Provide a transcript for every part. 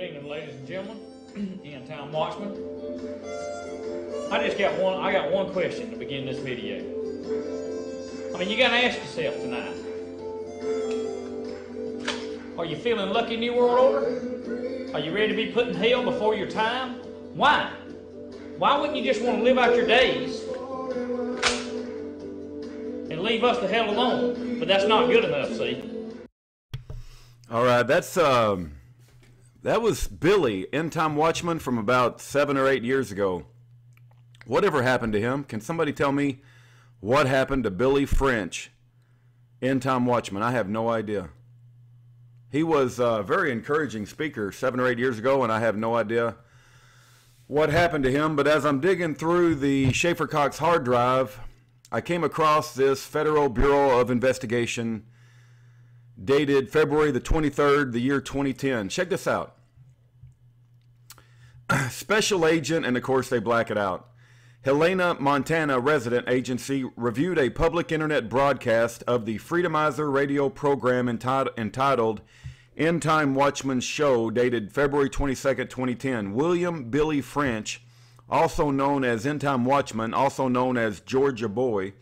Good evening, ladies and gentlemen. End Time Watchman. I got one question to begin this video. I mean, you gotta ask yourself tonight. Are you feeling lucky, New World Order? Are you ready to be put in hell before your time? Why? Why wouldn't you just want to live out your days and leave us the hell alone? But that's not good enough, see? All right, that was Billy, End Time Watchman from about 7 or 8 years ago. Whatever happened to him? Can somebody tell me what happened to Billy French, End Time Watchman? I have no idea. He was a very encouraging speaker 7 or 8 years ago, and I have no idea what happened to him. But as I'm digging through the Schaeffer Cox hard drive, I came across this Federal Bureau of Investigation dated February the 23rd, the year 2010. Check this out. Special agent, and of course they black it out. Helena, Montana resident agency reviewed a public internet broadcast of the Freedomizer radio program entitled End Time Watchman Show, dated February 22nd, 2010. William Billy French, also known as End Time Watchman, also known as Georgia Boy,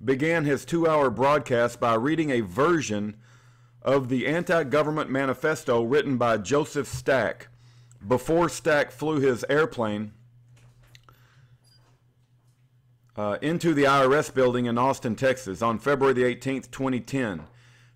began his 2-hour broadcast by reading a version of the anti-government manifesto written by Joseph Stack before Stack flew his airplane into the IRS building in Austin, Texas on February the 18th, 2010.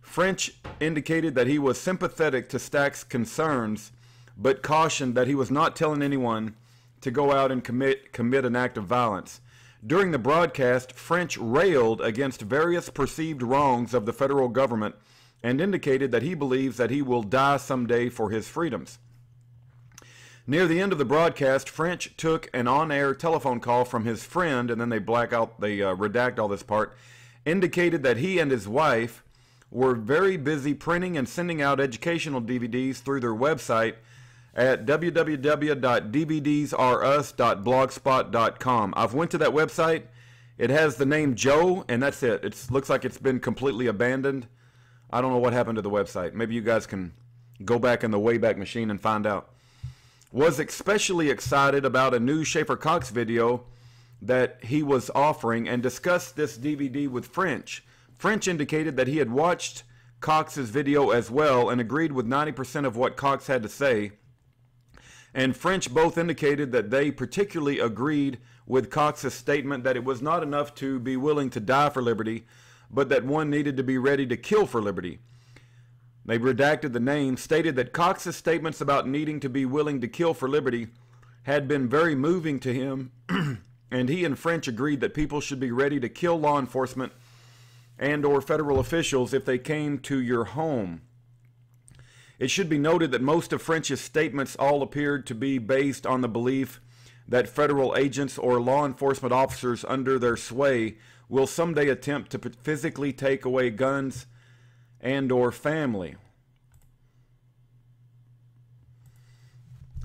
French indicated that he was sympathetic to Stack's concerns, but cautioned that he was not telling anyone to go out and commit an act of violence. During the broadcast, French railed against various perceived wrongs of the federal government and indicated that he believes that he will die someday for his freedoms. Near the end of the broadcast, French took an on-air telephone call from his friend, and then they redact all this part, indicated that he and his wife were very busy printing and sending out educational DVDs through their website at www.dvdsrus.blogspot.com. I've went to that website. It has the name Joe, and that's it. It looks like it's been completely abandoned. I don't know what happened to the website. Maybe you guys can go back in the Wayback Machine and find out. Was especially excited about a new Schaeffer Cox video that he was offering and discussed this DVD with French. French indicated that he had watched Cox's video as well and agreed with 90% of what Cox had to say. And French both indicated that they particularly agreed with Cox's statement that it was not enough to be willing to die for liberty, but that one needed to be ready to kill for liberty. They redacted the name, stated that Cox's statements about needing to be willing to kill for liberty had been very moving to him, and he and French agreed that people should be ready to kill law enforcement and or federal officials if they came to your home. It should be noted that most of French's statements all appeared to be based on the belief that federal agents or law enforcement officers under their sway will someday attempt to physically take away guns and or family.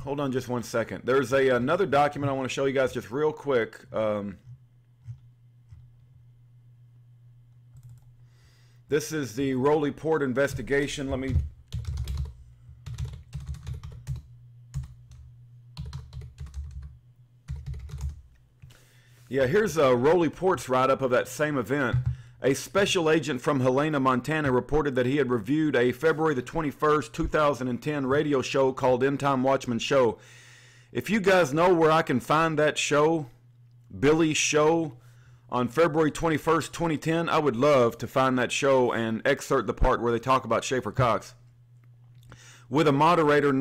Hold on just one second. There's another document I want to show you guys just real quick. This is the Rowley Port investigation. Let me... Yeah, here's a Rowley Port's write-up of that same event. A special agent from Helena, Montana reported that he had reviewed a February the 21st, 2010 radio show called End Time Watchman Show. If you guys know where I can find that show, Billy's show, on February 21st, 2010, I would love to find that show and excerpt the part where they talk about Schaeffer Cox. With a moderator,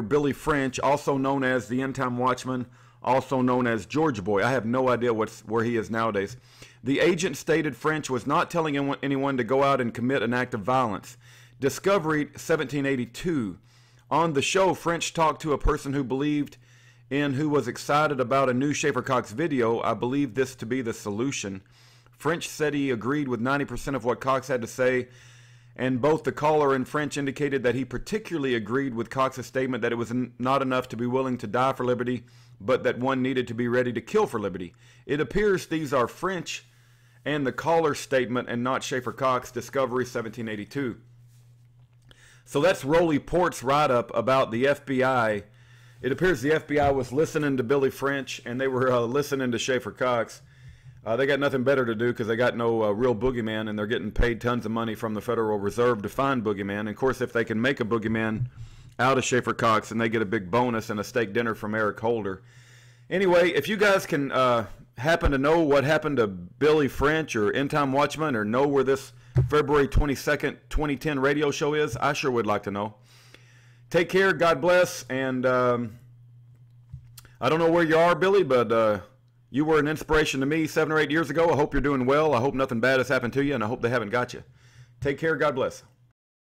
Billy French, also known as the End Time Watchman, also known as Georgia Boy. I have no idea where he is nowadays. The agent stated French was not telling anyone to go out and commit an act of violence. Discovery 1782. On the show, French talked to a person who believed in who was excited about a new Schaeffer Cox video. I believe this to be the solution. French said he agreed with 90% of what Cox had to say, and both the caller and French indicated that he particularly agreed with Cox's statement that it was not enough to be willing to die for liberty, but that one needed to be ready to kill for liberty. It appears these are French and the caller's statement and not Schaeffer Cox, Discovery 1782. So that's Rolly Port's write-up about the FBI. It appears the FBI was listening to Billy French, and they were listening to Schaeffer Cox. They got nothing better to do because they got no real boogeyman, and they're getting paid tons of money from the Federal Reserve to find boogeyman. And of course, if they can make a boogeyman out of Schaeffer Cox, and they get a big bonus and a steak dinner from Eric Holder. Anyway, if you guys can happen to know what happened to Billy French or End Time Watchman, or know where this February 22nd, 2010 radio show is, I sure would like to know. Take care, God bless, and I don't know where you are, Billy, but you were an inspiration to me 7 or 8 years ago. I hope you're doing well. I hope nothing bad has happened to you, and I hope they haven't got you. Take care, God bless.